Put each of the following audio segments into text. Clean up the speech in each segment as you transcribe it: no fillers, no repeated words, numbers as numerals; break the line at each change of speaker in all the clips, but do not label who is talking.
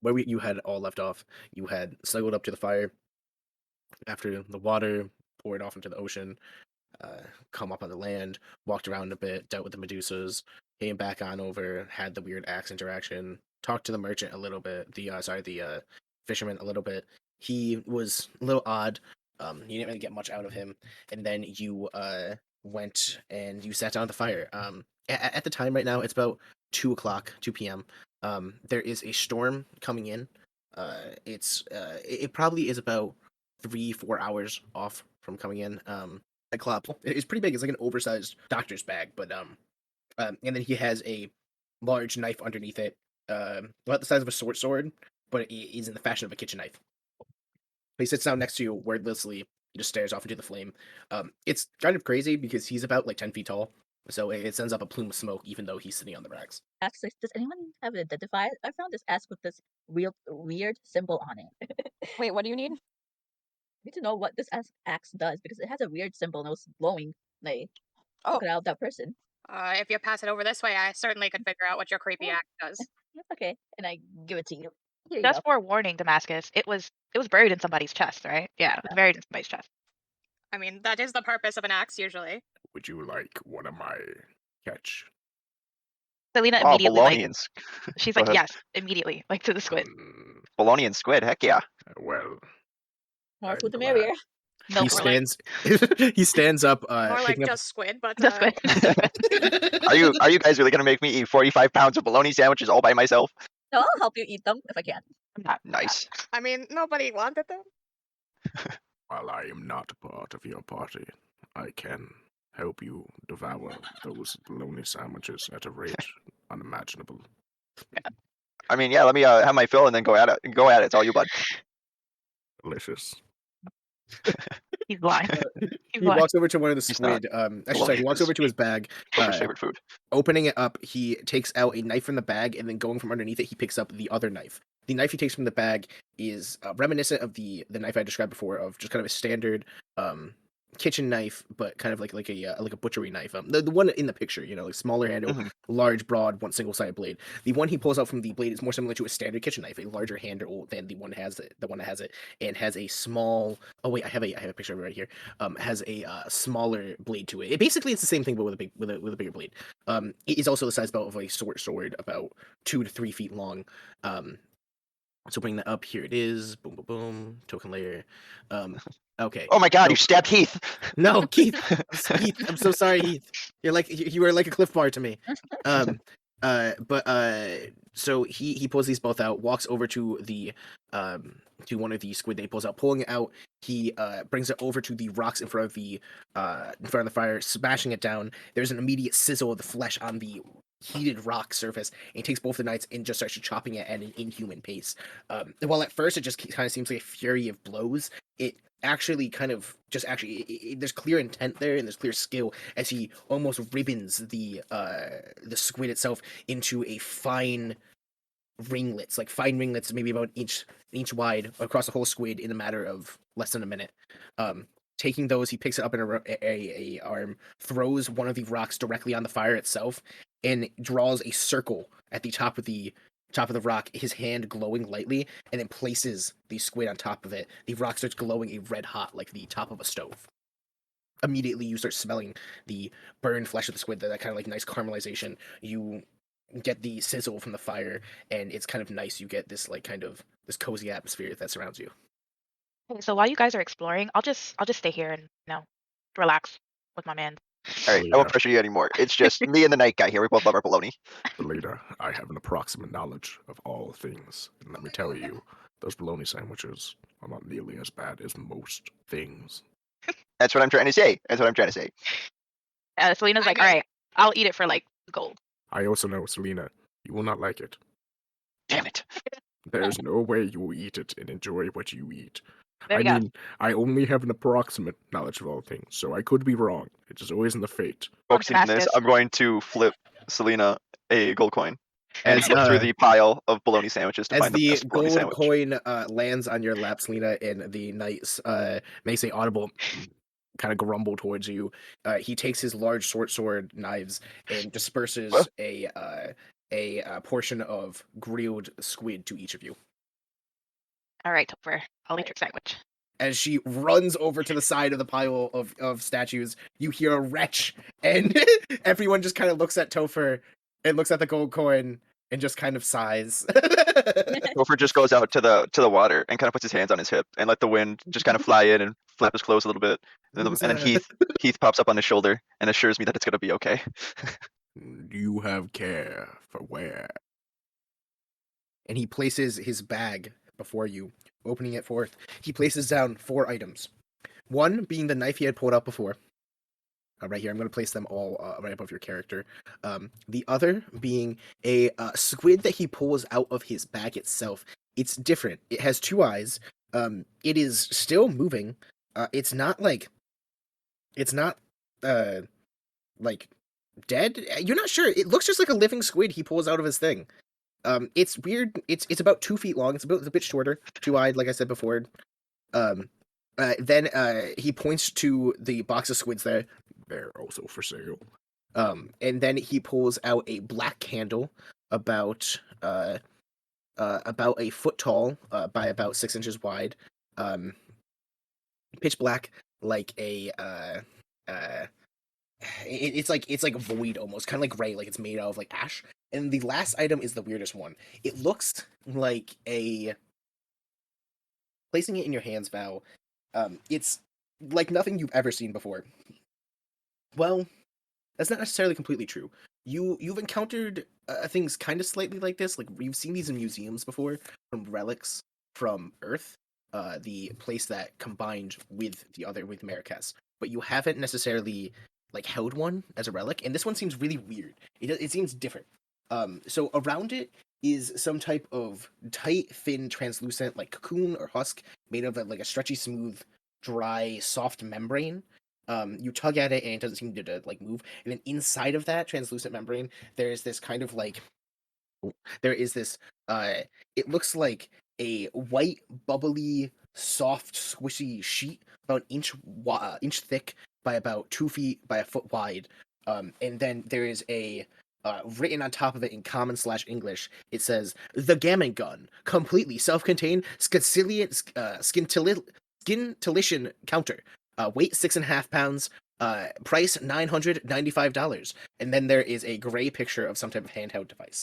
you had all left off, you had snuggled up to the fire after the water poured off into the ocean, uh, come up on the land, walked around a bit, dealt with the Medusas, came back on over, had the weird axe interaction, talked to the merchant a little bit, the fisherman a little bit. He was a little odd. You didn't really get much out of him, and then you went and you sat down at the fire. At the time right now, it's about 2 o'clock, 2 p.m. There is a storm coming in. It probably is about 3-4 hours off from coming in. A club. It's pretty big. It's like an oversized doctor's bag, but and then he has a large knife underneath it, about the size of a sword, but it is in the fashion of a kitchen knife. He sits down next to you wordlessly. He just stares off into the flame. It's kind of crazy because he's about like 10 feet tall, so it sends up a plume of smoke, even though he's sitting on the racks.
Asks, like, does anyone have it identified? I found this ask with this real weird symbol on it.
Wait, what do you need?
Need to know what this axe does because it has a weird symbol and it was glowing. Like,
Oh,
look at that person.
If you pass it over this way, I certainly could figure out what your creepy
Oh,
act does.
that's okay. And I give it to you. Here you go.
Just forewarning, Damascus. It was buried in somebody's chest, right? Yeah, it was buried in somebody's chest.
I mean, that is the purpose of an axe usually.
Would you like one of my catch?
Celina
Oh,
immediately like
bologna and
she's
go
like,
ahead.
yes, immediately, like to the squid.
Mm,
Bologna and squid. Heck yeah.
well,
More
I'm
food the
glad.
merrier.
No
He
more
stands. He stands up.
More like
Picking up.
just squid, but
the squid.
Are you guys really gonna make me eat 45 pounds of bologna sandwiches all by myself?
No, I'll help you eat them if I can.
I'm not.
Nice.
I mean, nobody wanted them.
While I am not part of your party, I can help you devour those bologna sandwiches at a rate unimaginable.
I mean, yeah. Let me have my fill and then go at it. Go at it. It's all you, bud.
Delicious.
He's lying.
He
He's lying.
walks over to one of the
He's not.
squid. Actually, sorry, he walks over to his bag.
Clover's favorite food.
Opening it up, he takes out a knife from the bag, and then going from underneath it, he picks up the other knife. The knife he takes from the bag is reminiscent of the knife I described before, of just kind of a standard kitchen knife, but kind of like a butchery knife. The one in the picture, like smaller handle,
Mhm.
large, broad, one single sided blade. The one he pulls out from the blade is more similar to a standard kitchen knife, a larger handle than the one that has it, and has a small. Oh wait, I have a picture of it right here. Has a smaller blade to it. It's the same thing, but with a bigger blade. It is also the size about of a sword, about 2 to 3 feet long. So bring that up. Here it is. Boom, boom, boom. Token layer. Okay.
Oh my God!
So-
You stabbed Heath.
No, Keith. Heath. I'm so sorry, Heath. You were like a Cliff Bar to me. So he pulls these both out, walks over to the to one of the squid that he pulls out, pulling it out. He brings it over to the rocks in front of the fire, smashing it down. There's an immediate sizzle of the flesh on the heated rock surface, and he takes both the knives and just starts chopping it at an inhuman pace. While at first it just kind of seems like a fury of blows, it actually kind of just there's clear intent there, and there's clear skill as he almost ribbons the squid itself into a fine ringlets, maybe about an inch wide across the whole squid in a matter of less than a minute. Taking those, he picks it up in a arm, throws one of the rocks directly on the fire itself, and draws a circle at the top of the rock, his hand glowing lightly, and then places the squid on top of it. The rock starts glowing a red hot, like the top of a stove. Immediately, you start smelling the burned flesh of the squid, that kind of like nice caramelization. You get the sizzle from the fire, and it's kind of nice. You get this like kind of this cozy atmosphere that surrounds you.
Okay, so while you guys are exploring, I'll just stay here and relax with my man.
All right, I won't pressure you anymore. It's just me and the night guy here. We both love our bologna.
Belita, I have an approximate knowledge of all things, and let me tell you, those bologna sandwiches are not nearly as bad as most things.
That's what I'm trying to say.
Celina's like,
I
all
mean-
right, I'll eat it for like gold.
I also know, Celina, you will not like it.
Damn it.
There's no way you will eat it and enjoy what you eat.
There
I
we go.
mean, I only have an approximate knowledge of all things, so I could be wrong. It is always in the fate.
Focusing on this,
Damascus.
I'm going to flip Celina a gold coin and
As,
flip through the pile of bologna sandwiches to
As
find the
the
best bologna
gold
sandwich.
coin lands on your lap, Selena, and the knight makes a audible kind of grumble towards you, he takes his large sword knives and disperses
What?
a portion of grilled squid to each of you.
All right, Topher. I'll eat your sandwich.
As she runs over to the side of the pile of statues, you hear a retch, and everyone just kind of looks at Topher and looks at the gold coin and just kind of sighs.
Gopher just goes out to the water and kind of puts his hands on his hip and let the wind just kind of fly in and flap his clothes a little bit. And
Who's
then Heath pops up on his shoulder and assures me that it's gonna be okay.
You have care for where?
And he places his bag before you, opening it forth. He places down 4 items. One being the knife he had pulled out before. Right here, I'm going to place them all right above your character. The other being a squid that he pulls out of his bag itself. It's different. It has 2 eyes. It is still moving. It's not like dead. You're not sure. It looks just like a living squid he pulls out of his thing. It's weird. It's about 2 feet long. It's a bit shorter, 2-eyed, like I said before. Then he points to the box of squids there.
They're also for sale.
And then he pulls out a black candle about a foot tall, by about 6 inches wide. Pitch black, like a it's like void almost, kind of like gray, like it's made out of like ash. And the last item is the weirdest one. It looks like placing it in your hands, Val. It's like nothing you've ever seen before. Well, that's not necessarily completely true. You've encountered things kind of slightly like this. Like you've seen these in museums before, from relics from Earth, the place that combined with Marrakesh. But you haven't necessarily like held one as a relic, and this one seems really weird. It seems different. So around it is some type of tight, thin, translucent, like cocoon or husk made of like a stretchy, smooth, dry, soft membrane. You tug at it and it doesn't seem to like move. And then inside of that translucent membrane, there is this kind of like, it looks like a white, bubbly, soft, squishy sheet about an inch thick by about 2 feet by a foot wide. And then there is a written on top of it in common/English, it says, "The Gammon Gun, completely self-contained scintillation counter. Weight 6.5 pounds. Price $995." And then there is a gray picture of some type of handheld device.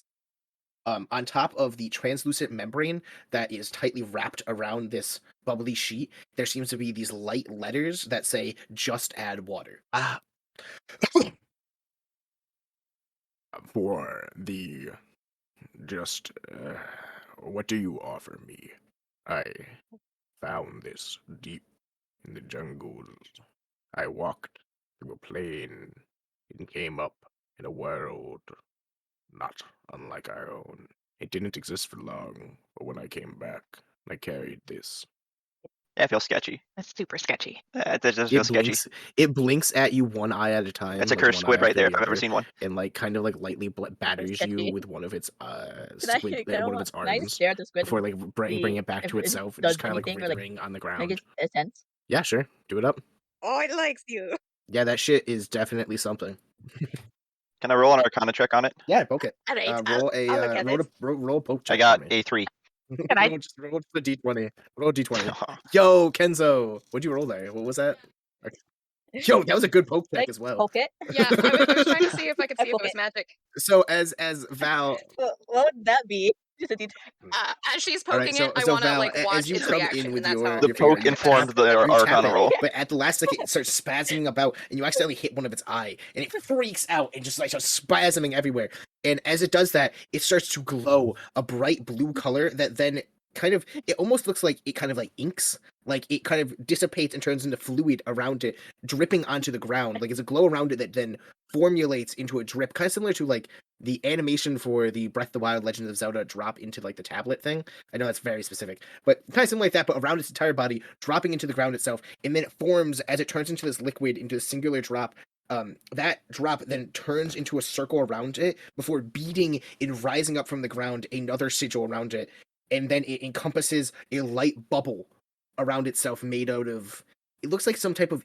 On top of the translucent membrane that is tightly wrapped around this bubbly sheet, there seems to be these light letters that say, "Just add water."
For the just what do you offer me? I found this deep in the jungles. I walked through a plain and came up in a world not unlike our own. It didn't exist for long, but when I came back, I carried this.
Yeah, it feels sketchy.
That's super sketchy.
It does feel sketchy.
It blinks at you one eye at a time.
It's a
like
cursed
one eye
squid right
after
there
the
if I've ever
other,
seen one.
and like kind of like lightly batters you
sketchy.
with one of its
Can
one of its
I
arms
stare at the squid
before like bring
see
it back
if
to
it
itself and
does
just kind of like
anything or, like,
withering on the
make
ground.
it a sense?
Yeah, sure, do it up.
Oh, it likes you.
Yeah, that shit is definitely something.
Can I roll an Arcana check on it?
Yeah, poke it.
All right,
Roll
I'll look at it.
roll a poke check.
I got
for me.
a 3.
Can I-
roll just a d20. Roll a d20. Yo, Kenzo, what'd you roll there? What was that? Yo, that was a good poke check
Like,
as well.
poke it?
Yeah, I was trying to see if I could
I
see if it
poke
was
it.
magic.
So as Val,
What would that be? Just a detail.
As she's
all right,
poking
so
it, I
so
want to
Val,
like watch
as you
its
come
reaction,
in with
and that's
your
how
The
your finger,
poke
you
informed
tap-
the
you tap
Arcana
it,
roll.
but at the last second, it starts spasming about, and you accidentally hit one of its eye, and it freaks out and just like starts spasming everywhere. And as it does that, it starts to glow a bright blue color that then kind of, it almost looks like it kind of like inks, like it kind of dissipates and turns into fluid around it, dripping onto the ground. Like it's a glow around it that then formulates into a drip, kind of similar to like the animation for the Breath of the Wild Legend of Zelda drop into like the tablet thing. I know that's very specific, but kind of similar like that, but around its entire body, dropping into the ground itself, and then it forms as it turns into this liquid, into a singular drop. That drop then turns into a circle around it before beating and rising up from the ground, another sigil around it, and then it encompasses a light bubble around itself made out of, it looks like some type of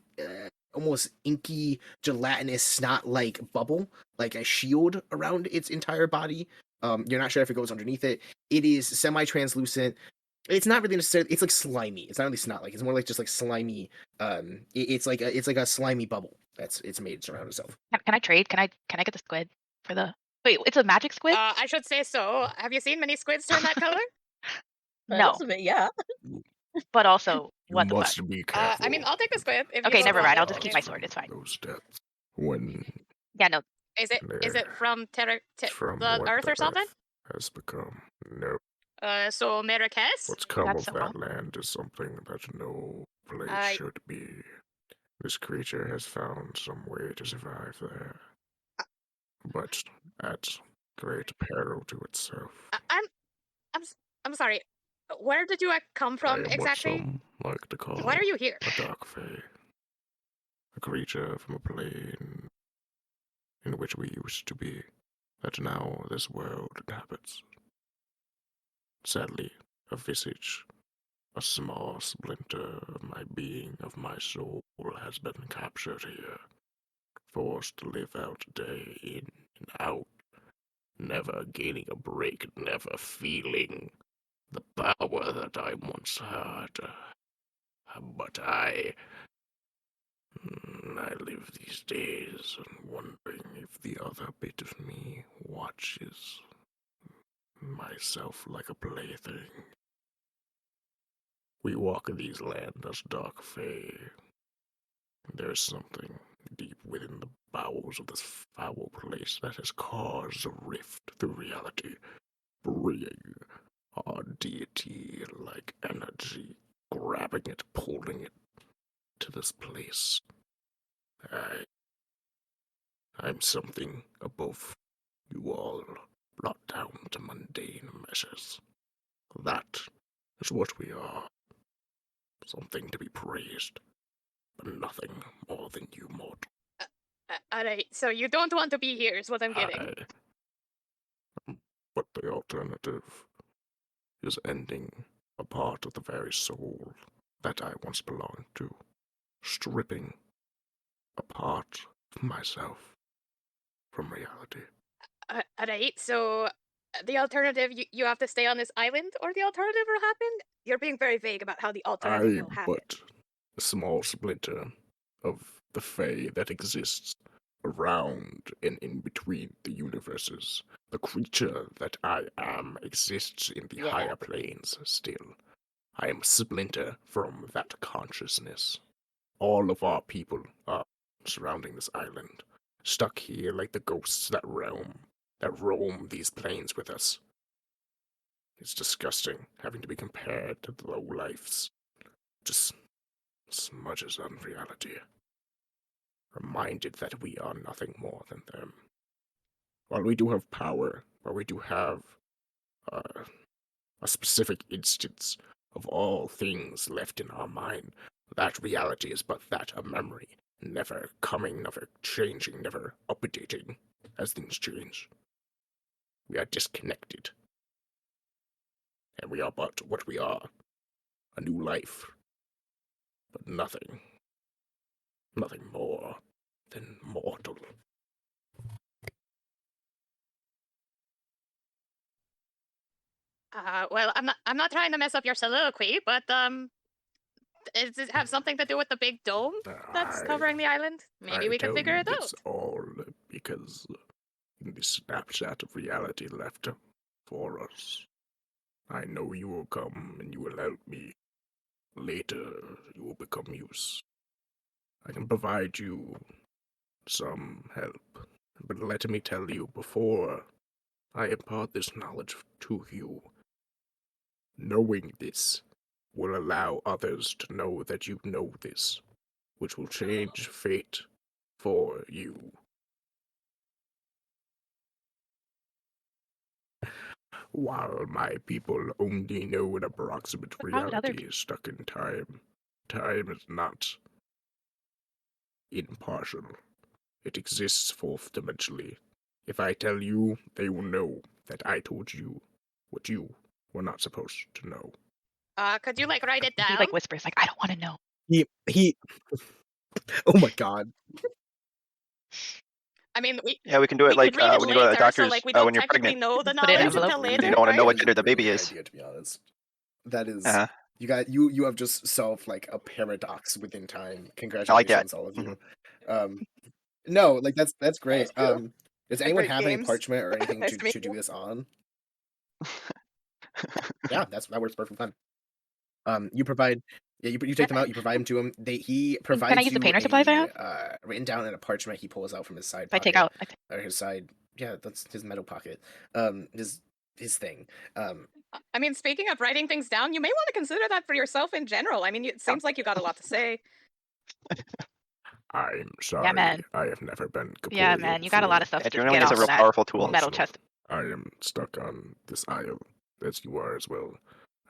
almost inky, gelatinous, snot-like bubble, like a shield around its entire body. You're not sure if it goes underneath it. It is semi-translucent, It's not really necessarily. It's like slimy. It's not really snot like. It's more like just like slimy. It's like a slimy bubble it's made around itself.
Can I trade? Can I get the squid for the? Wait, it's a magic squid?
I should say so. Have you seen many squids turn that color?
No,
Looks a bit, yeah.
but also
You
what the fuck?
must be careful.
I mean, I'll take the squid. If
Okay,
you
never
want
mind. I'll
it.
just keep my sword. It's fine.
Those depths. When
Yeah, no.
Is it from
from
the
what
Earth
the
or something?
Earth has become. No.
So Marrakesh?
What's come
That's
of
so
that
odd.
land is something that no place
I-
should be. This creature has found some way to survive there, but at great peril to itself.
I'm sorry. Where did you come
I
from
am
exactly?
what some like to call
Why are you here?
a dark fae, a creature from a plane in which we used to be, that now this world inhabits. Sadly, a visage, a small splinter of my being, of my soul, has been captured here, forced to live out day in and out, never gaining a break, never feeling the power that I once had. But I live these days wondering if the other bit of me watches myself like a plaything. We walk these lands as dark fae. There is something deep within the bowels of this foul place that has caused a rift through reality, bringing our deity-like energy, grabbing it, pulling it to this place. I'm something above you all, brought down to mundane measures. That is what we are. Something to be praised, but nothing more than you mortal.
Alright, so you don't want to be here is what I'm getting.
But the alternative is ending a part of the very soul that I once belonged to, stripping a part of myself from reality.
Alright, so the alternative, you have to stay on this island, or the alternative will happen? You're being very vague about how the alternative
I
will happen.
but a small splinter of the Fae that exists around and in between the universes. The creature that I am exists in the
Yeah.
higher planes still. I am a splinter from that consciousness. All of our people are surrounding this island, stuck here like the ghosts that roam these planes with us. It's disgusting having to be compared to the lowlifes. Just smudges on reality. Reminded that we are nothing more than them. While we do have power, while we do have a specific instance of all things left in our mind, that reality is but that a memory, never coming, never changing, never updating as things change. We are disconnected. And we are but what we are, a new life. But nothing more than mortal.
Well, I'm not trying to mess up your soliloquy, but does it have something to do with the big dome that's covering the island? Maybe we can
tell
figure
you
it out.
this all because in the snapshot of reality left for us, I know you will come and you will help me. Later, you will become use. I can provide you some help, but let me tell you before I impart this knowledge to you. Knowing this will allow others to know that you know this, which will change fate for you. While my people only know an approximate
What's wrong with other
reality is stuck in time, time is not impartial. It exists fourth-dimensionally. If I tell you, they will know that I told you what you were not supposed to know.
Could you like write it down?
He like whispers, like, I don't want to know.
He oh my god.
I mean,
Yeah, we can do it
we
like
could read it
when you go to the
later, so
doctor's
like we don't
when you're
technically
pregnant.
know the
Put it in
knowledge
an
until
envelope.
later.
You don't want to know
right?
what gender the baby
Really good
is.
idea, to be honest. That is,
Uh-huh.
you have just solved like a paradox within time.
I like that.
Congratulations, all of
Mhm.
you. No, like that's great.
true.
Does
They're
anyone
great
have any
games.
parchment or anything
Nice
to
to meet
do
you.
this on? Yeah, that works perfectly fine. You provide, yeah, you take them out, you provide them to him. He
Can I
provides
use the
you
painter supplies I have?
written down in a parchment he pulls out from his side
If I take
pocket
out,
or his side, yeah, that's his metal pocket. His thing.
I mean, speaking of writing things down, you may want to consider that for yourself in general. I mean, it seems like you got a lot to say.
I'm sorry.
man.
I have never been
yeah,
Caporian
man, you got a lot of
before.
stuff to
Adrenaline
get
is a
off
real
that
powerful tool.
metal
Also,
chest.
I am stuck on this isle, as you are as well.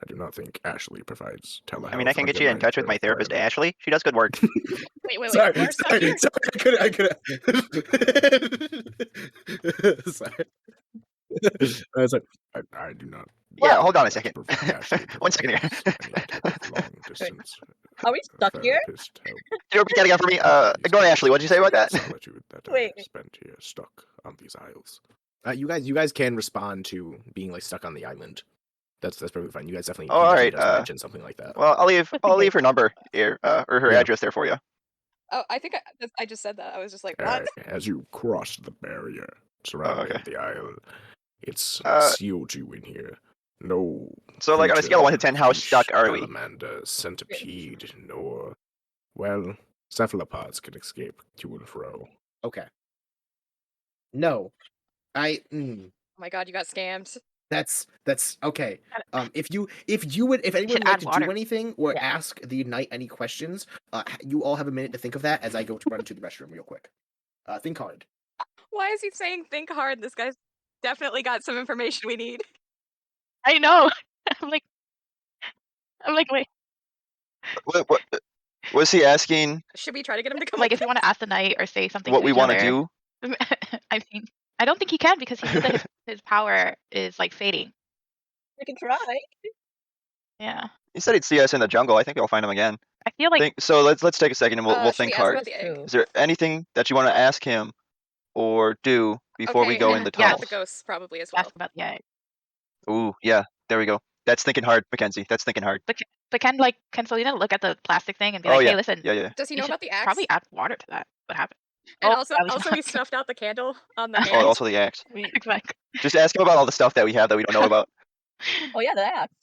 I do not think Ashley provides telehealth.
I mean, I can get you in touch with my therapist,
forever.
Ashley. She does good work.
Wait,
Sorry,
we're stuck here?
I could. Sorry. I was like,
I do not.
Yeah, hold on a
Well,
second.
Ashley
1 second here.
provides any type of long distance
Are we stuck here?
therapist help.
Can you repeat that again for me?
These
Go on,
days
Ashley. What'd you say
of
about that?
Solitude that
Wait.
I spent here, stuck on these isles.
you guys can respond to being like stuck on the island. That's perfectly fine. You guys definitely.
Oh,
he
alright,
does mention something like that.
Well, I'll leave
Okay.
her number here, or her
Yeah.
address there for you.
Oh, I think I just said that. I was just like, what?
As you cross the barrier surrounding
okay.
the isle, it's
Uh,
sealed you in here. No.
So, like, on a scale of 1 to 10, how
fish,
stuck are we?
salamander, centipede, nor, well, cephalopods can escape to and fro.
Okay. No,
Oh my god, you got scammed.
that's okay. If anyone
should
would like
add
to
water.
do anything or
Yeah.
ask the knight any questions, you all have a minute to think of that as I go to run to the restroom real quick. Think hard.
Why is he saying think hard? This guy's definitely got some information we need.
I know. I'm like, wait.
What was he asking?
Should we try to get him to come
Like,
with
if you want to ask the knight or say something
What
to
we
each
want to
other.
do?
I mean, I don't think he can because he said that his power is like fading.
We can try.
Yeah,
He said he'd see us in the jungle. I think we'll find him again.
I feel like
So let's take a second and we'll
should
think
we ask
hard.
about the egg?
True.
Is there anything that you want to ask him or do before we
Okay,
go
and
in the
about
tunnels?
the ghosts probably as well.
ask about the egg.
Ooh, yeah, there we go. That's thinking hard, Mackenzie. That's thinking hard.
But can Celina look at the plastic thing and be
Oh,
like,
yeah.
hey, listen,
Yeah.
Does he
you
know
should
about the axe?
probably add water to that. What happened?
And
Oh,
also,
I was
he
not-
snuffed out the candle on the
Oh,
Oh,
hand.
also the axe.
Exactly.
Just ask him about all the stuff that we have that we don't know about.
Oh yeah, the axe.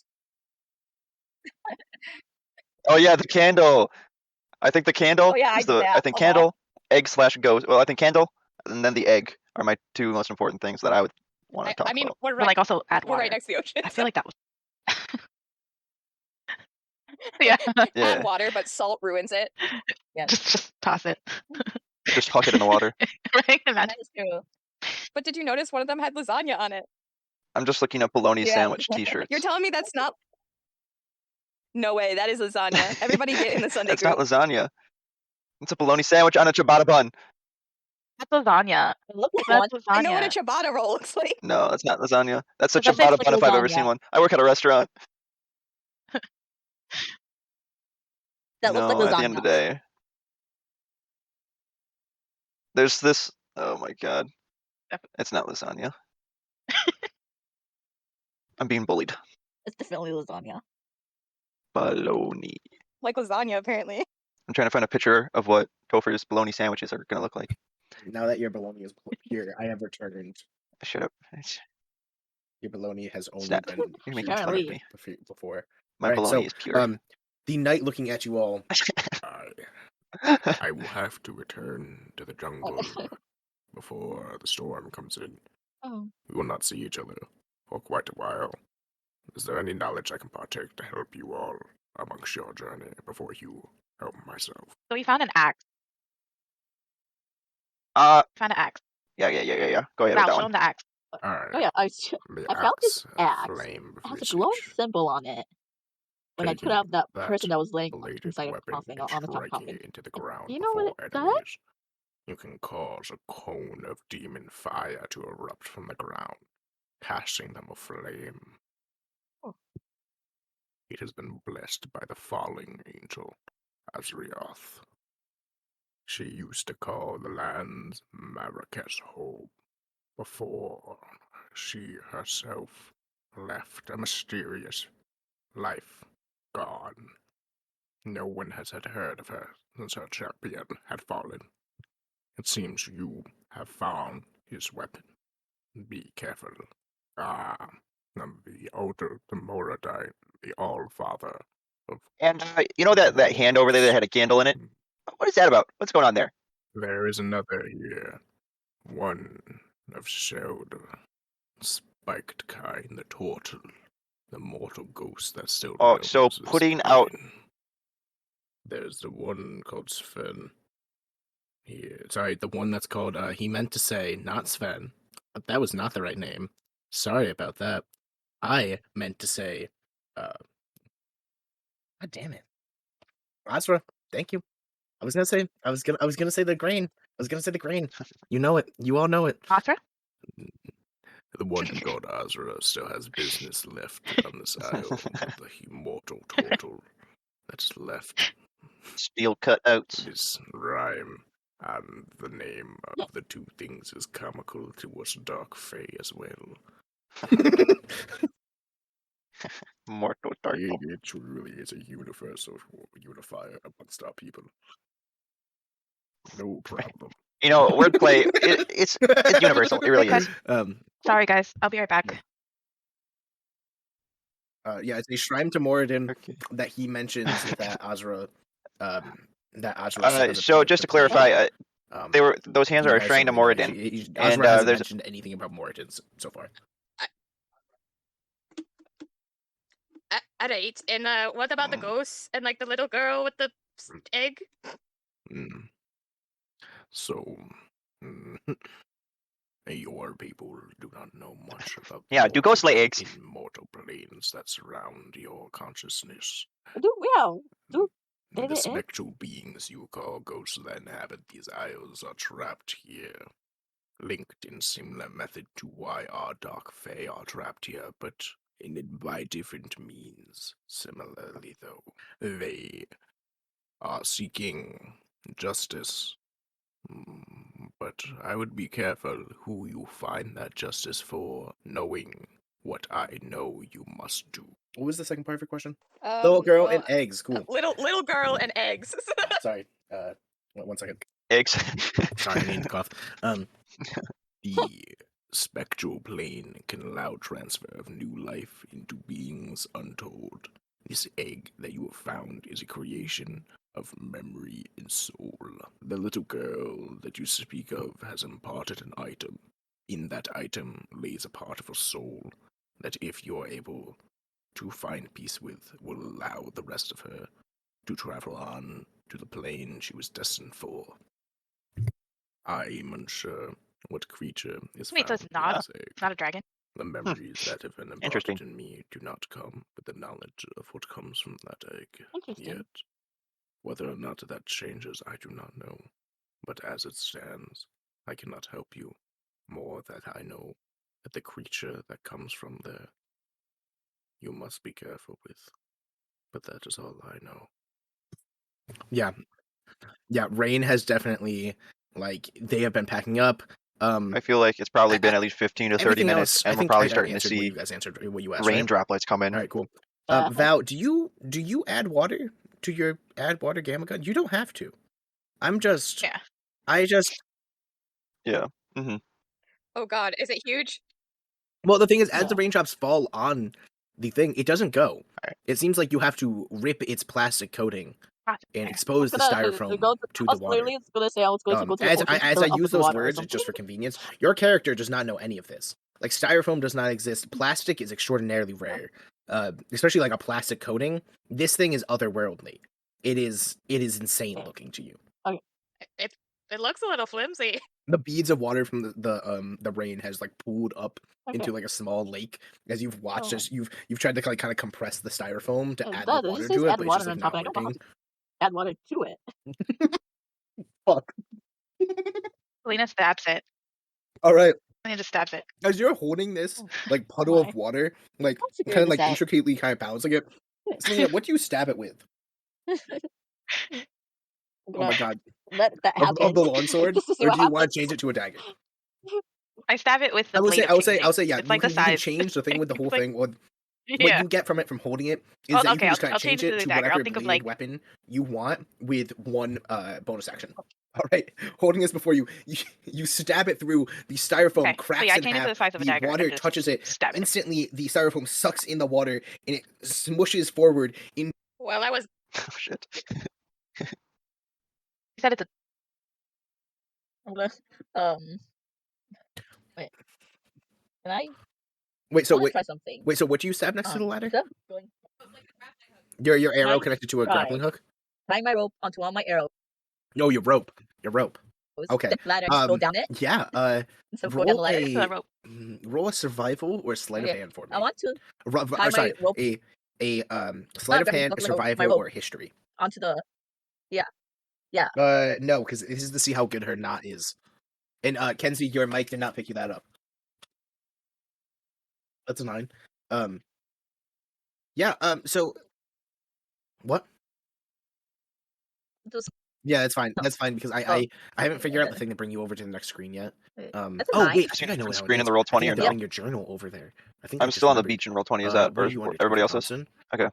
Oh yeah, the candle. I think the candle.
Oh, yeah, I
is
did
the
that
I think
a lot.
candle, egg/ghost. Well, I think candle and then the egg are my two most important things that I would want to talk
I mean,
about.
we're
But
right.
like also add
We're
water.
right next to the ocean.
I feel like that was. yeah.
Yeah.
Add water, but salt ruins it.
Yeah,
just toss it.
Just huck it in the water.
Right?
that
Imagine.
is true.
But did you notice one of them had lasagna on it?
I'm just looking up bologna
Yeah.
sandwich T-shirts.
You're telling me that's not? No way, that is lasagna. Everybody get in the Sunday
That's
group.
not lasagna. It's a bologna sandwich on a ciabatta bun.
That's lasagna.
It looked like
That's
one.
lasagna.
I know what a ciabatta roll looks like.
No, that's not lasagna. That's a
But that
ciabatta
tastes
bun
like
if I've ever
lasagna.
seen one. I work at a restaurant.
That looks like
No,
lasagna.
at the end of the day. There's this. Oh my god. It's not lasagna. I'm being bullied.
It's definitely lasagna.
Bologna.
Like lasagna, apparently.
I'm trying to find a picture of what Topher's bologna sandwiches are gonna look like.
Now that your bologna is here, I have returned.
Shut up.
Your bologna has only
Snap.
been
You're making
here
fun of
Apparently.
me.
before.
My
Alright,
bologna
so,
is pure.
The knight looking at you all.
I will have to return to the jungle before the storm comes in.
Oh.
We will not see each other for quite a while. Is there any knowledge I can partake to help you all amongst your journey before you help myself?
So we found an axe.
Yeah.
Found an axe.
Go ahead with
Val,
that
show
one.
him the axe.
Alright.
Oh yeah, I found this axe.
Flame
It has a
visage.
glowing symbol on it. When I took out that
Taking
person that was laying
bladed
inside of
weapon
coffin
and
on the top
striking
coffin.
it into the ground
You know what
before
it does?
enemies. You can cause a cone of demon fire to erupt from the ground, casting them aflame.
Oh.
It has been blessed by the falling angel, Azrioth. She used to call the lands Marrakech home before she herself left a mysterious life gone. No one has had heard of her since her champion had fallen. It seems you have found his weapon. Be careful. The older, the Moradine, the All-Father of...
And you know that hand over there that had a candle in it? What is that about? What's going on there?
There is another here. One of shelled, spiked kind, the turtle, the mortal ghost that still
Oh, so
roams this
putting out-
plane. There's the one called Sven. Sorry, the one that's called, he meant to say, not Sven. But that was not the right name. Sorry about that. I meant to say, God damn it. Azra, thank you. I was gonna say the grain. You know it. You all know it.
Asra?
The one called Azra still has business left on this isle. The immortal turtle that's left.
Steel cutouts.
This rhyme and the name of the two things is comical to us dark fae as well.
Mortal turtle.
It truly is a universal unifier amongst our people. No problem.
You know, wordplay, it's universal. It really is.
Sorry, guys. I'll be right back.
Yeah, it's a shrine to Moradin
Okay.
that he mentions that Azra has a
So
pit
just to
play.
clarify, those hands
he
are a
has
shrine to
something that
Moradin.
Azra
And,
hasn't
there's-
mentioned anything about Moradin so far.
Alright, and what about the ghosts and like the little girl with the egg?
Mm. So, your people do not know much about
Yeah, do ghosts lay eggs?
immortal planes that surround your consciousness.
Do they
The
lay eggs?
spectral beings you call ghosts that inhabit these isles are trapped here, linked in similar method to why our dark fae are trapped here, but by different means. Similarly, though, they are seeking justice. But I would be careful who you find that justice for, knowing what I know you must do.
What was the second part of your question? Little girl and eggs. Cool.
Little girl and eggs.
Sorry. 1 second.
Eggs.
Sorry, I need to cough.
The spectral plane can allow transfer of new life into beings untold. This egg that you have found is a creation of memory and soul. The little girl that you speak of has imparted an item. In that item lays a part of her soul that, if you're able to find peace with, will allow the rest of her to travel on to the plane she was destined for. I am unsure what creature is
Wait, so
found
it's
in
not-
this egg.
It's not a dragon.
The memories that have been
Interesting.
imparted in me do not come with the knowledge of what comes from that egg
Interesting.
yet. Whether or not that changes, I do not know. But as it stands, I cannot help you. More that I know that the creature that comes from there, you must be careful with. But that is all I know.
Yeah. Yeah, Rain has definitely, they have been packing up.
I feel like it's probably been at least 15 to 30
Everything
minutes,
else,
and
I
we're
think
probably
I
starting to
answered what
see
you guys answered, what you asked,
rain
right?
droplets come in.
All right, cool.
Yeah.
Val, do you add water to your add water gamma gun? You don't have to.
Yeah.
Yeah. Mm-hmm.
Oh god, is it huge?
Well, the thing is, as
Yeah.
the raindrops fall on the thing, it doesn't go.
Alright.
It seems like you have to rip its plastic coating
Ah,
and
yeah.
expose the styrofoam to the water.
Clearly, it's gonna say I was going to go to the
As
ocean to
I
fill it up
use
with
those
water or
words, it's just for
something.
convenience. Your character does not know any of this. Like, styrofoam does not exist. Plastic is extraordinarily rare, especially like a plastic coating. This thing is otherworldly. It is insane looking to you.
It looks a little flimsy.
The beads of water from the rain has like pooled up into like a small lake as you've watched
Oh.
as you've tried to kind of compress the styrofoam to
Oh,
add
that
the
is-
water
it says
to it,
add
but it's
water
just like
on top,
not
and I don't know
working.
Add water to it.
Fuck.
Celina stabs it.
All right.
Celina just stabs it.
As you're holding this
Oh,
like puddle
my.
of water, like
How severe
kind of
is
like
that?
intricately kind of balancing it. Selena, what do you stab it with?
I'm
Oh my
gonna
god.
let that happen.
Of the longsword?
Just to see
Or
what
do you want
happens.
to change it to a dagger?
I stab it with the
I would
blade
say,
of
I would say,
changing.
yeah.
It's like the
you can
size.
change the thing with the whole
It's like-
thing. Or what you get from it from holding it is
Oh,
that you
okay,
can just kind
I'll
of
change
change
it to
it
the
to
dagger. I'll
whatever
think of,
bladed
like-
weapon you want with one bonus action. All right, holding this before you stab it through the styrofoam,
Okay, so
cracks
yeah, I
in
changed it to
half.
the size of a
The
dagger
water
and just
touches it.
stab it.
Instantly, the styrofoam sucks in the water and it smushes forward in.
Well, I was
Oh shit.
You said it's a
I'm gonna, wait. Can I?
Wait,
I
so
wanna
wait,
try something.
wait, so what do you stab next to the ladder?
Instead of going
Your arrow
I
connected to a
try?
grappling hook?
Tying my rope onto one of my arrows.
No, your rope. Your rope. Okay.
The ladder and go down it.
Yeah.
So go down the
Roll
ladder.
the rope.
roll a survival or sleight of
Okay,
hand for me.
I want to tie
Or sorry,
my rope
a sleight of
grappling
hand,
hook, like, my
survival,
rope.
or history.
onto the.
No, because this is to see how good her knot is. And Kenzie, your mic did not pick you that up. That's a 9. Yeah. So. What?
Just,
Yeah, that's fine. That's fine because
Oh.
I haven't figured out the thing to bring you over to the next screen yet.
Wait,
Oh
that's a 9.
wait, I
Seen
think I
a
know
different
how it
screen in
is.
the roll
I
20
think
or
I have to
no?
bring your journal over there. I think I
I'm
just
still on the
remembered.
beach in roll 20. Is that
What
or
do you want to do?
everybody
Topher
else is?
Thompson?
Okay.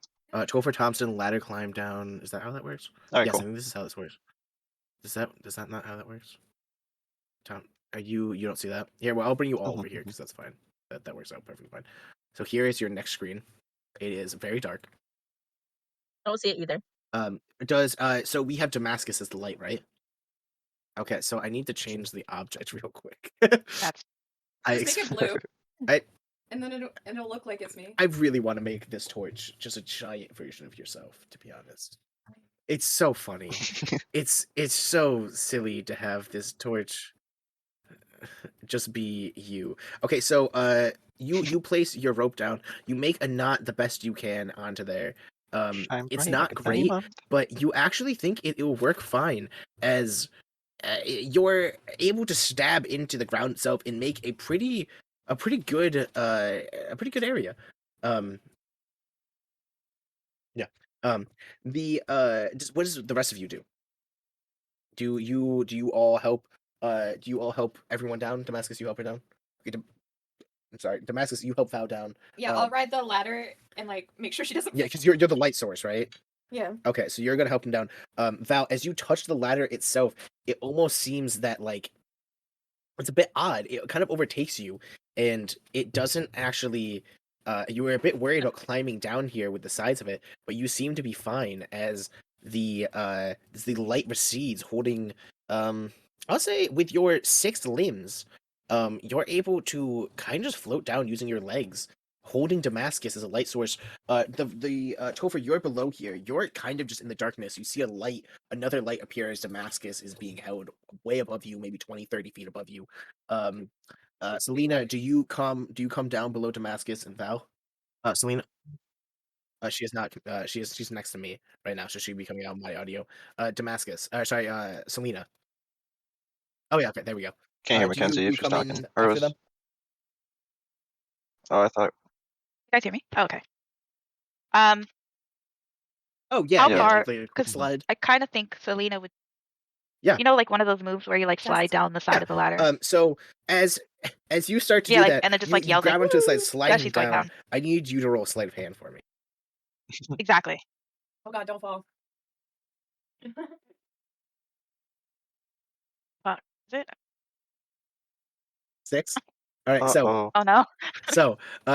Topher Thompson, ladder climb down. Is that how that works?
Alright,
Yes,
cool.
I think this is how this works. Does that not how that works? Tom, you don't see that? Here, well, I'll bring you all over here because that's fine. That works out perfectly fine. So here is your next screen. It is very dark.
I don't see it either.
So we have Damascus as the light, right? Okay, so I need to change the object real quick.
That's
I
Just make
ex-
it blue.
I-
And then it'll look like it's me.
I really want to make this torch just a giant version of yourself, to be honest. It's so funny. It's so silly to have this torch just be you. Okay, so you place your rope down. You make a knot the best you can onto there.
Shine
It's
bright
not
like a
great,
diamond.
but you actually think it will work fine as you're able to stab into the ground itself and make a pretty good area. Yeah. What does the rest of you do? Do you all help? Do you all help everyone down? Damascus, you help her down. Okay, I'm sorry, Damascus, you help Val down.
Yeah, I'll ride the ladder and like make sure she doesn't.
Yeah, because you're the light source, right?
Yeah.
Okay, so you're gonna help him down. Val, as you touch the ladder itself, it almost seems that like it's a bit odd. It kind of overtakes you, and it doesn't actually. You were a bit worried about climbing down here with the size of it, but you seem to be fine as the light recedes, holding. I'll say with your 6 limbs, you're able to kind of just float down using your legs, holding Damascus as a light source. Topher, you're below here. You're kind of just in the darkness. You see another light appear as Damascus is being held way above you, maybe 20, 30 feet above you. Celina, do you come down below Damascus and Val? Celina? She is not, she's next to me right now, so she'd be coming out of my audio. Damascus, Celina. Oh yeah, okay, there we go.
Can't hear
Do
Mackenzie
you
if she's
come
talking.
in
Or
after
was...
them?
Oh, I thought.
you guys hear me? Oh, okay.
Oh yeah,
How
yeah,
far-
like the quick
'cause
slide.
I kind of think Celina would.
Yeah.
You know, like one of those moves where you like slide
Yes.
down the side of the ladder.
So as you start to
Yeah,
do
like,
that,
and then just
you,
like
you
yells
grab
like,
onto the side,
"Woo!"
sliding
as she's going
down.
down.
I need you to roll a sleight of hand for me.
Exactly.
Oh god, don't fall.
Is it?
6. All right, so
Uh-oh.
Oh no.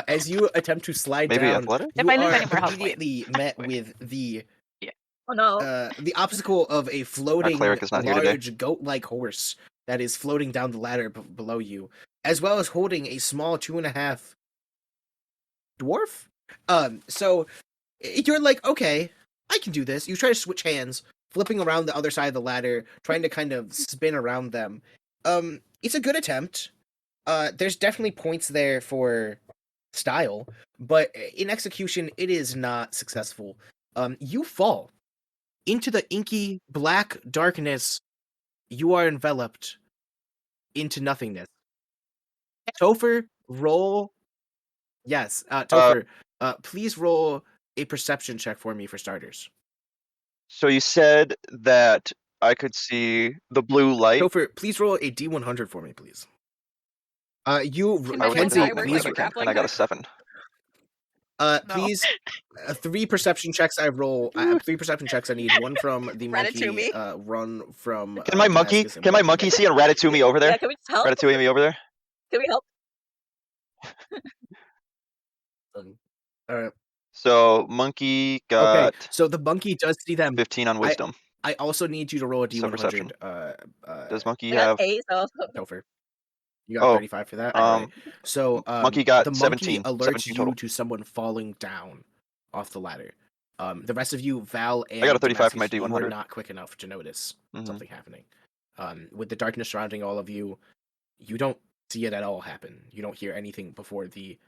as you attempt to slide
Maybe
down,
athletic?
If
you
I lose
are
any more health points.
immediately met with the
Oh no.
the obstacle of a floating
cleric is not here today.
large goat-like horse that is floating down the ladder below you, as well as holding a small 2.5 dwarf. So you're like, okay, I can do this. You try to switch hands, flipping around the other side of the ladder, trying to kind of spin around them. It's a good attempt. There's definitely points there for style, but in execution, it is not successful. You fall into the inky black darkness. You are enveloped into nothingness. Topher, roll. Yes, Topher, please roll a perception check for me for starters.
So you said that I could see the blue light.
Topher, please roll a D100 for me, please.
Can
I was
Kenzie,
I
hoping
work
please.
like a
and
grappling
I got a
hook?
7.
No.
Please, 3 perception checks. I roll. 3 perception checks. I need one from the monkey.
Ratatouille.
One from.
Can my monkey?
Damascus, and
Can
one
my
from
monkey
Vall.
see a Ratatouille over there?
Yeah, can we just help?
Ratatouille me over there.
Can we help?
All right.
So monkey
Okay.
got
So the monkey does see them.
15 on wisdom.
I also need you to roll a
So perception.
D100.
Does monkey
I got
have?
8, so
Topher. You got
Oh,
35 for that. Alright. So
monkey got
the monkey
17
alerts
17
you
total.
to someone falling down off the ladder. The rest of you, Val and
got a 35 for my
Damascus, you are
D100.
not quick enough to notice
Mhm.
something happening. With the darkness surrounding all of you, you don't see it at all happen. You don't hear anything before the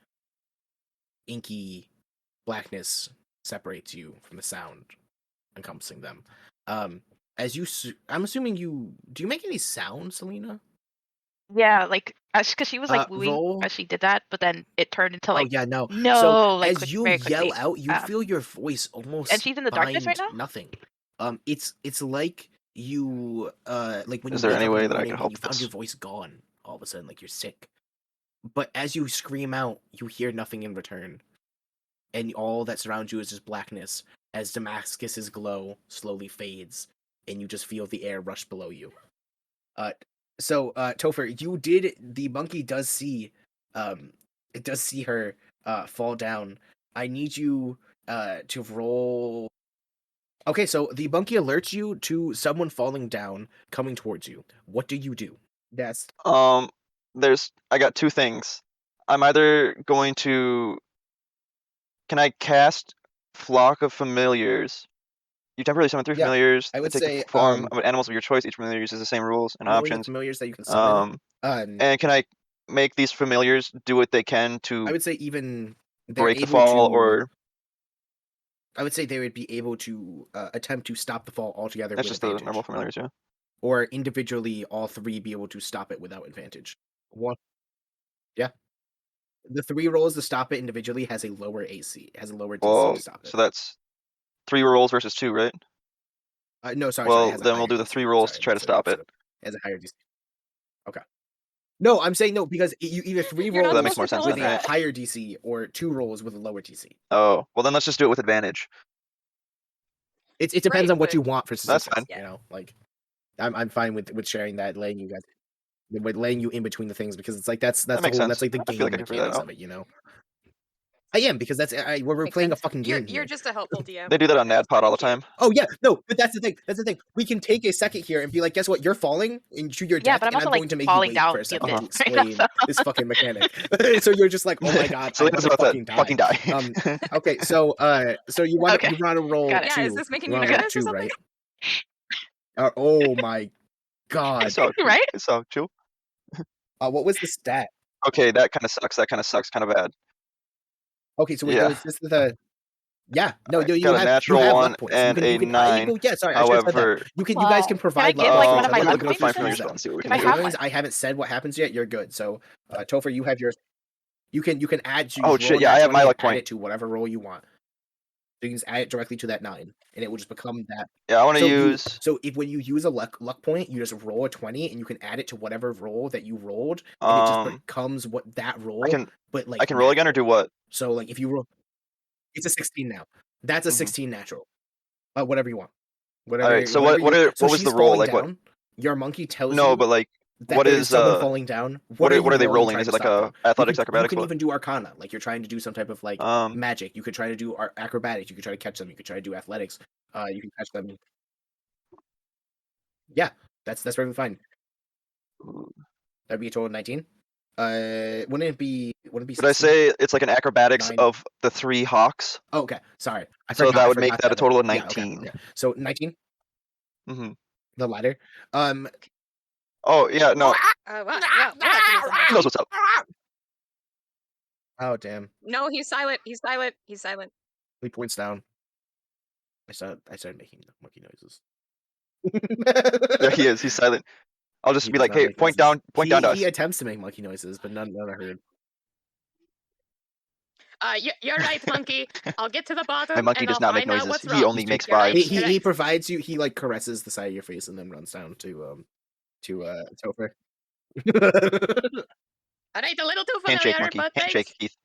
inky blackness separates you from the sound encompassing them. As you, I'm assuming you do you make any sound, Celina?
Yeah, like, because she was like wooing
Roll.
as she did that, but then it turned into like
Oh yeah, no.
no,
So
like
as you
very
yell
quickly.
out, you feel your voice almost.
And she's in the darkness right
find
now?
Nothing. It's like you like when
Is
you
there
wake
any
up in
way
the
that I
morning
can
and
help
you found
this?
your voice gone all of a sudden, like you're sick. But as you scream out, you hear nothing in return, and all that surrounds you is just blackness. As Damascus's glow slowly fades, and you just feel the air rush below you. So Topher, the monkey does see it does see her fall down. I need you to roll. Okay, so the monkey alerts you to someone falling down coming towards you. What do you do? Yes.
I got 2 things. I'm either going to. Can I cast Flock of Familiars? You temporarily summon 3
Yeah,
familiars.
I would
They take
say,
the form of animals of your choice. Each familiar uses the same rules and
roll the
options.
familiars that you can summon.
And can I make these familiars do what they can to
I would say even they're
break the
able
fall,
to,
or
I would say they would be able to attempt to stop the fall altogether
that's
with
just the
advantage.
normal familiars? Yeah.
Or individually, all 3 be able to stop it without advantage. One, yeah. The 3 rolls to stop it individually has a lower AC, has a lower DC
Well,
to stop it.
so that's 3 rolls versus 2, right?
No, sorry.
Well,
it has a
then we'll
higher
do the
DC.
3 rolls
Sorry,
to try to
that's the
stop
opposite
it.
It has a higher DC. Okay. No, I'm saying no because you either 3
You're not
rolls
That makes more
supposed
sense
to tell
with
us
then.
a
that.
higher DC or 2 rolls with a lower DC.
Oh, well then let's just do it with advantage.
It depends
Right,
on what
but-
you want for
That's
statistics.
fine.
You know, like I'm fine with sharing that, letting you guys, with laying you in between the things because it's like that's
That
the
makes
whole that's
sense.
like the
I feel
game
like I can figure that
mechanics
out.
of it. You know. I am because that's we're
Makes
playing a
sense.
fucking
You're
game here.
just a helpful DM.
They do that on NADPOD all the time.
Oh yeah, no, but that's the thing. That's the thing. We can take a second here and be like, guess what? You're falling into your
Yeah,
death,
but I'm
and
also,
I'm
like,
going to make you
falling
wait
down
for a
the
second
abyss
to
right now,
explain this fucking mechanic. So you're just like, oh my god,
So
I
that's
want to
about
fucking
that.
die.
Fucking die.
Okay, so you want
Okay,
to roll
got it.
two.
Yeah, is this making you
You wanna roll
nervous or
two,
something?
right? Oh my god.
It's all chill.
Right?
It's all chill.
What was the stat?
Okay, that kind of sucks. That kind of sucks. Kind of bad.
Okay, so wait,
Yeah.
is this the? Yeah, no,
I
you
got a
have
natural
luck
1
points.
and a 9.
Yeah, sorry, I should have said
However,
that. You guys can
Wow.
provide
give,
luck
like,
points.
one of my
I'm
luck
gonna go
points
through
then?
these
and see what we
If
can
I
do.
have
As long
one.
as I haven't said what happens yet, you're good. So, Topher, you have yours. You can add to.
Oh, shit, yeah, I have my luck
Add
point.
it to whatever roll you want. So you can just add it directly to that 9, and it will just become that.
Yeah, I want to
So
use.
if when you use a luck point, you just roll a 20, and you can add it to whatever roll that you rolled, and it just becomes what that roll. But like
I can roll again or do what?
So like if you roll, it's a 16 now. That's a
Mhm.
16 natural. Whatever you want. Whatever.
Alright, so
whatever
what
so
was
she's
the roll?
falling
Like what?
down. Your monkey tells
No,
you
but like,
that
what
there's
is
someone falling down.
what are
you
they rolling?
trying
Is
to
it like
stop
a
them?
athletics,
You
acrobatics?
can
What?
even do Arcana, like you're trying to do some type of like magic. You could try to do acrobatics. You could try to catch them. You could try to do athletics. You can catch them. Yeah, that's perfectly fine. That'd be a total of 19. Wouldn't it be?
Did I
16?
say it's like an acrobatics
9.
of the 3 hawks?
Oh, okay, sorry.
So that would make
forgot
that a total of
Yeah, okay,
19.
okay. So 19.
Mm-hmm.
The ladder.
Oh yeah, no.
What?
He knows what's up.
Oh damn.
No, he's silent. He's silent. He's silent.
He points down. I started making monkey noises.
Yeah, he is. He's silent. I'll just
He
be
does
like,
not
hey,
make
point
noises.
down to us.
He attempts to make monkey noises, but none are heard.
You're right, monkey. I'll get to the bottom.
My monkey
and
does
I'll
not make
find out
noises.
what's
He
wrong.
only makes
You're right,
vibes.
you're
He
right.
provides you. He like caresses the side of your face and then runs down to Topher.
All right, a little too familiar,
Handshake, monkey.
but thanks.
Handshake, Keith.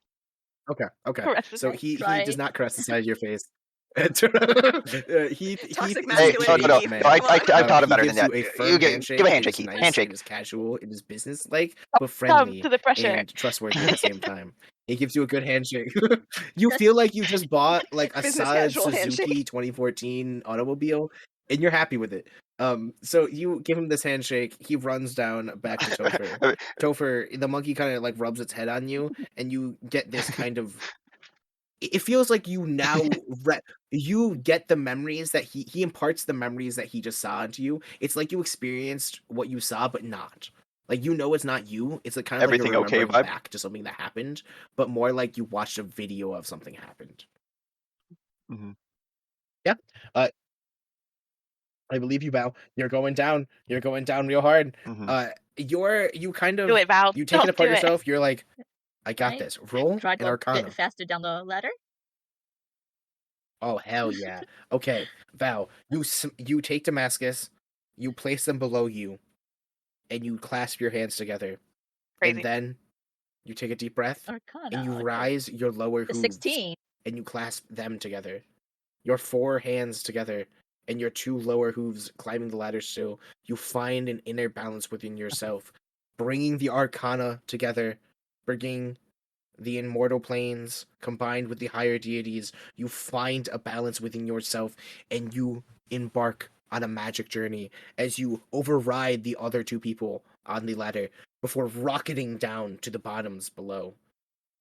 Okay.
Caress his
So
head.
he
Try.
does not caress the side of your face. he
Toxic
is
Hey,
a
no, no, no,
changed man.
no. I've thought of
He
better
gives
than
you
that.
a firm handshake.
give a
It
handshake.
is nice.
Handshake.
It is casual. It is business-like, but
Come
friendly
to the pressure.
and trustworthy at the same time. He gives you a good handshake. You feel like you just bought like a
Business
solid
casual
Suzuki
handshake.
2014 automobile, and you're happy with it. So you give him this handshake. He runs down back to Topher. Topher, the monkey kind of like rubs its head on you, and you get this kind of. It feels like you now you get the memories that he imparts the memories that he just saw into you. It's like you experienced what you saw, but not. Like you know it's not you. It's like kind of
Everything
like you're
okay
remembering
vibe?
back to something that happened, but more like you watched a video of something happened.
Mhm.
Yeah. I believe you, Val. You're going down. You're going down real hard.
Mhm.
You kind of
Do it, Val.
you take it
Don't
apart
do it.
yourself. You're like, I got
Right.
this. Roll
Try
an
to go a
Arcana.
bit faster down the ladder.
Oh hell yeah. Okay, Val, you take Damascus, you place them below you, and you clasp your hands together,
Crazy.
and then you take a deep breath,
Arcana.
and you
okay.
rise your lower
The
hooves,
16.
and you clasp them together, your 4 hands together, and your 2 lower hooves climbing the ladder still. You find an inner balance within yourself, bringing the Arcana together, bringing the immortal planes combined with the higher deities. You find a balance within yourself, and you embark on a magic journey as you override the other 2 people on the ladder before rocketing down to the bottoms below.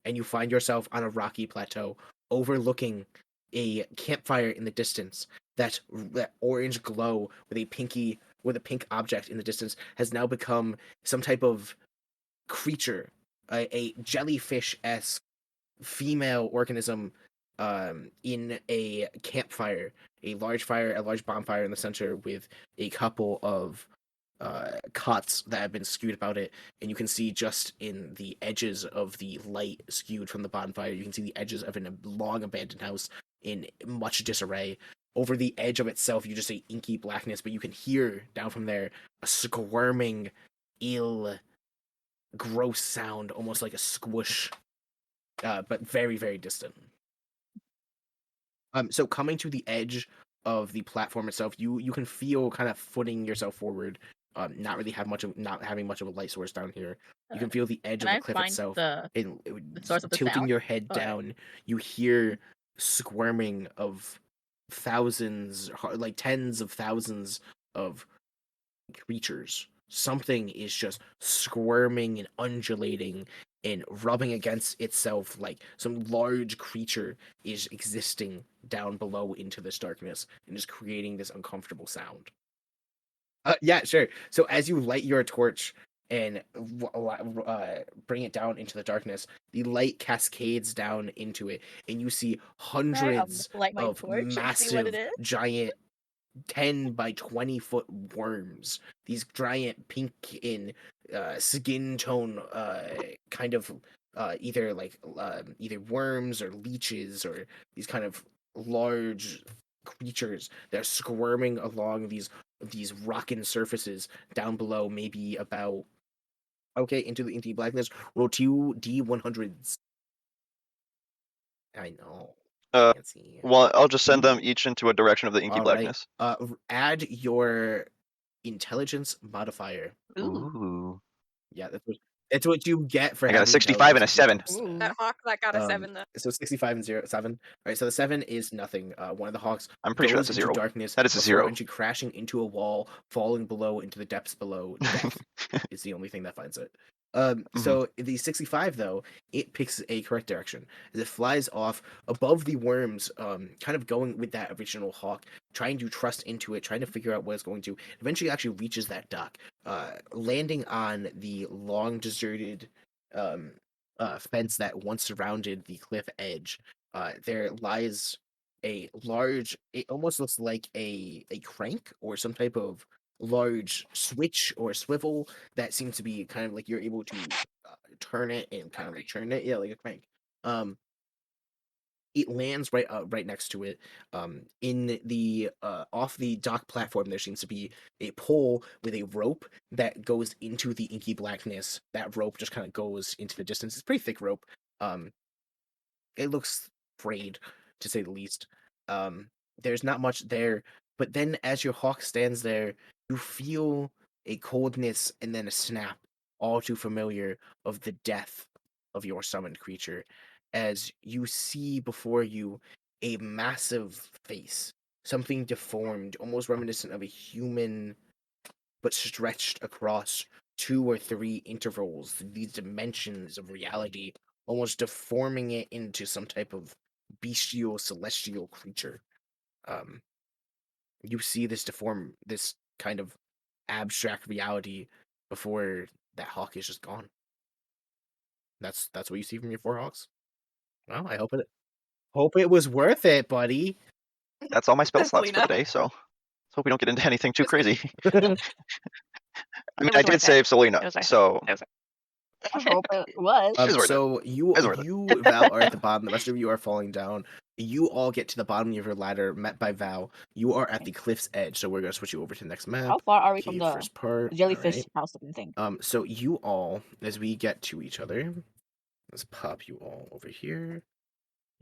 And you find yourself on a rocky plateau overlooking a campfire in the distance. That orange glow with a pink object in the distance has now become some type of creature, a jellyfish-esque female organism in a campfire, a large bonfire in the center with a couple of cots that have been skewed about it, and you can see just in the edges of the light skewed from the bonfire, you can see the edges of a long abandoned house in much disarray. Over the edge of itself, you just see inky blackness, but you can hear down from there a squirming, ill, gross sound, almost like a squish, but very, very distant. So coming to the edge of the platform itself, you can feel kind of footing yourself forward. Not having much of a light source down here. You can feel the edge
Can
of the
I
cliff
find
itself,
the
and
source of the
tilting
sound?
your head
Or-
down, you hear squirming of thousands, like tens of thousands of creatures. Something is just squirming and undulating and rubbing against itself, like some large creature is existing down below into this darkness and just creating this uncomfortable sound. Yeah, sure. So as you light your torch and bring it down into the darkness, the light cascades down into it, and you see hundreds
light my
of
torch and see what it
massive,
is?
giant 10 by 20-foot worms. These giant pink in skin tone kind of either worms or leeches or these kind of large creatures that are squirming along these rocking surfaces down below, maybe about into the blackness. Roll 2 D100s. I know. Fancy.
Well, I'll just send them each into a direction of the inky
All right.
blackness.
Add your intelligence modifier.
Ooh.
Yeah, that's what you get for
I got a
having
65 and a
intelligence.
7.
That hawk that got a 7 though.
So 65 and 7. All right, so the 7 is nothing. One of the hawks
I'm pretty sure
goes
that's a
into
0.
darkness.
That is a
before
0.
eventually crashing into a wall, falling below into the depths below. Death is the only thing that finds it. So the 65 though, it picks a correct direction as it flies off above the worms, kind of going with that original hawk, trying to trust into it, trying to figure out what it's going to. Eventually, actually reaches that dock, landing on the long deserted fence that once surrounded the cliff edge. There lies a large. It almost looks like a crank or some type of large switch or swivel that seems to be kind of like you're able to turn it and kind of like turn it. Yeah, like a crank. It lands right next to it. In the off the dock platform, there seems to be a pole with a rope that goes into the inky blackness. That rope just kind of goes into the distance. It's a pretty thick rope. frayed, to say the least. There's not much there, but then as your hawk stands there, you feel a coldness and then a snap, all too familiar of the death of your summoned creature, as you see before you a massive face, something deformed, almost reminiscent of a human, but stretched across 2 or 3 intervals, these dimensions of reality, almost deforming it into some type of bestial, celestial creature. You see this kind of abstract reality before that hawk is just gone. That's what you see from your 4 hawks. Well, I hope it was worth it, buddy.
That's all my spell slots for
Celina.
the day, so let's hope we don't get into anything too
Just kidding.
crazy. I mean,
It was
I did
worth
save
it.
Celina,
It was worth it.
so
It was
I hope it was.
It's worth it.
So you
It's worth it.
Val are at the bottom. The rest of you are falling down. You all get to the bottom of your ladder, met by Val. You are at the cliff's edge, so we're gonna switch you over to the next map.
How far are we from
Okay,
the
first part.
jellyfish
alright.
house looking thing?
So you all, as we get to each other, let's pop you all over here.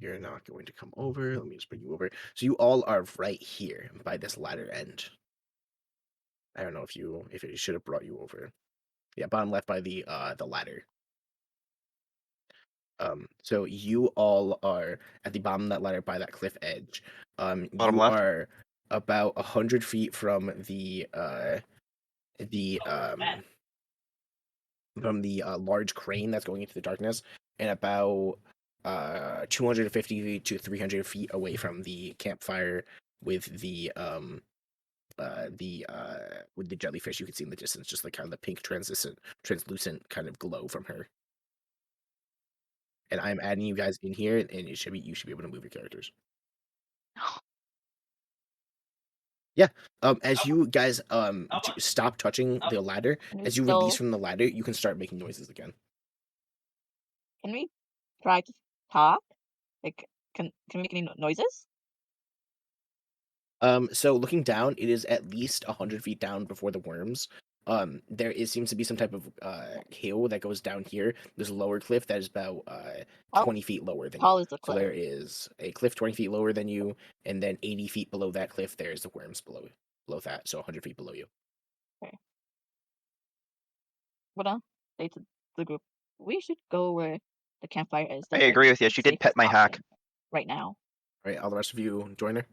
You're not going to come over. Let me just bring you over. So you all are right here by this ladder end. I don't know if it should have brought you over. Yeah, bottom left by the ladder. So you all are at the bottom of that ladder by that cliff edge.
Bottom
You
left?
are about 100 feet from the large crane that's going into the darkness, and about 250 to 300 feet away from the campfire with the jellyfish you can see in the distance, just like kind of the pink translucent kind of glow from her. And I'm adding you guys in here, and you should be able to move your characters. Yeah. As you guys stop touching the ladder,
Can we
as you
still-
release from the ladder, you can start making noises again.
Can we try to talk? Like, can we make any noises?
So looking down, it is at least 100 feet down before the worms. Seems to be some type of hill that goes down here. There's a lower cliff that is about
How
20 feet lower than
tall
you.
is the
So there
cliff?
is a cliff 20 feet lower than you, and then 80 feet below that cliff, there's the worms below that, so 100 feet below you.
What say to the group? We should go where the campfire is.
I
That's, like,
agree with you.
the
She did pet
safest
my hack.
option right now.
All right, all the rest of you join her.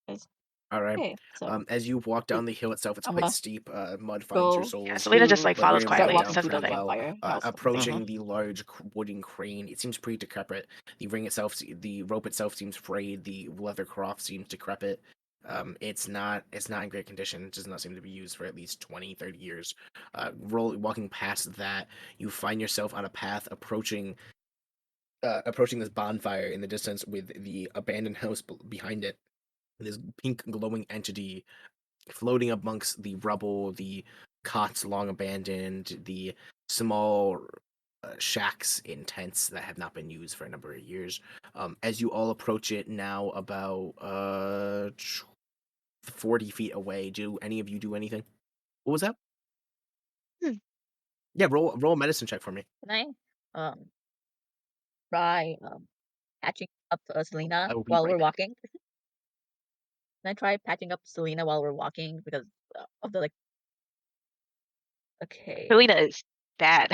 Yes.
All right.
Okay, so
As you walk down the hill itself, it's
I'm
quite
gonna
steep. Mud finds your
go
souls.
Yeah, Selina just like
to
but
follows
you're able to
start
get
quietly
walking
down
and says
to the
pretty
nothing.
well.
campfire house looking thing.
Approaching the large wooden crane, it seems pretty decrepit. The rope itself seems frayed. The leather cloth seems decrepit. It's not in great condition. It does not seem to be used for at least 20, 30 years. Walking past that, you find yourself on a path approaching this bonfire in the distance with the abandoned house behind it. This pink glowing entity floating amongst the rubble, the cots long abandoned, the small shacks in tents that have not been used for a number of years. As you all approach it now, about 40 feet away, do any of you do anything? What was that? Yeah, roll a medicine check for me.
Can I try patching up Selena
I will be
while
right
we're
back.
walking? Can I try patching up Selena while we're walking because of the Okay.
Selina is bad.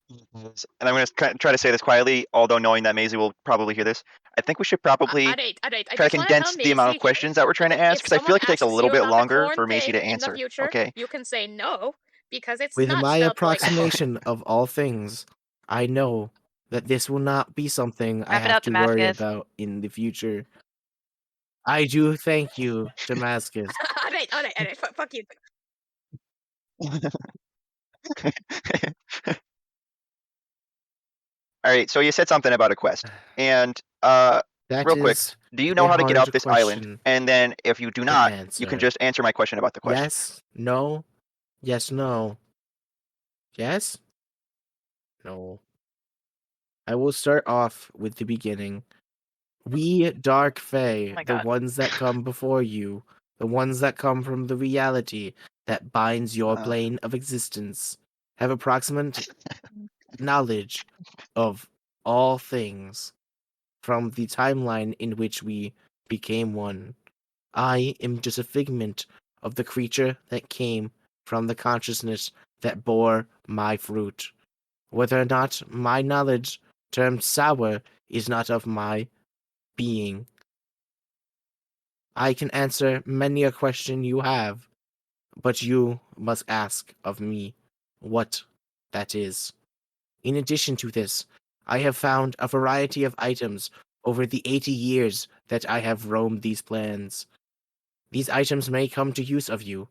And I'm going to try to say this quietly, although knowing that Maisie will probably hear this. I think we should probably
I
try to
just wanna tell
condense the amount
Maisie
of questions that we're trying to
if
ask, because I feel
someone
like it takes a
asks
little
you
bit
about the
longer
corn
for Maisie to
thing in the
answer.
future,
Okay.
you can say no because it's
With
not
my
spelled like
approximation of all things, I know that this will not be something I
Wrap it
have
up,
to worry
Damascus.
about in the future. I thank you, Damascus.
all right, fuck you.
All right, so you said something about a quest, and
That
real quick,
is
do you know
a
how to get
hard
off this island?
question
And then if you do
to
not, you
answer.
can just answer my question about the question.
Yes, no, yes, no. Yes? No. I will start off with the beginning. We Dark Fae,
my
the
God.
ones that come before you, the ones that come from the reality that binds your plane of existence, have approximate knowledge of all things from the timeline in which we became one. I am just a figment of the creature that came from the consciousness that bore my fruit. Whether or not my knowledge turned sour is not of my being. I can answer many a question you have, but you must ask of me what that is. In addition to this, I have found a variety of items over the 80 years that I have roamed these plans. These items may come to use of you.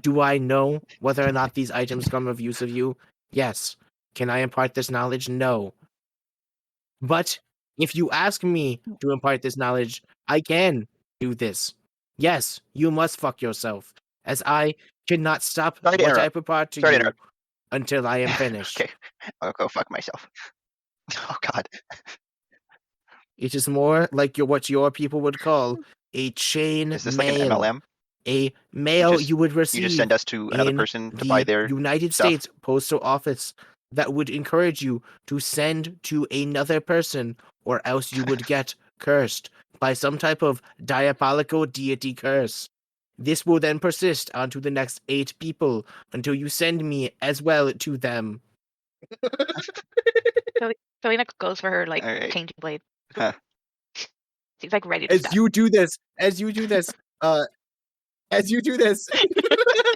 Do I know whether or not these items come of use of you? Yes. Can I impart this knowledge? No. But if you ask me to impart this knowledge, I can do this. Yes, you must fuck yourself, as I cannot stop
Sorry to
what I
interrupt.
prepare to
Sorry to
you
interrupt.
until I am finished.
Okay, I'll go fuck myself. Oh God.
It is more like what your people would call a chain
Is this like an
mail.
MLM?
A mail
just-
you would
You
receive
just send us to another
in
person to
the
buy their
United
stuff?
States Postal Office that would encourage you to send to another person, or else you would get cursed by some type of diabolical deity curse. This will then persist onto the next 8 people until you send me as well to them.
Celina goes for her like
Alright.
changing blade.
Huh.
She's like ready to
As
stab.
you do this,
So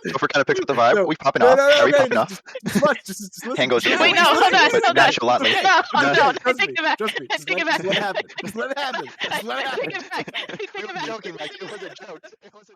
if we're kind of picking up the vibe,
No,
we popping
no,
off?
no, no,
Are we
no,
popping off?
just watch, just listen.
Hand goes
just
down.
Wait, no, hold on,
But
hold on.
nonchalantly.
No,
No,
hold on. I
Trust
take
me,
it back.
trust me.
I
Just
take it
let
back.
it happen. Just let it happen. Just let it
I
happen.
take it back. I take
We
it
were
back.
joking, Mike. It was a joke. It was a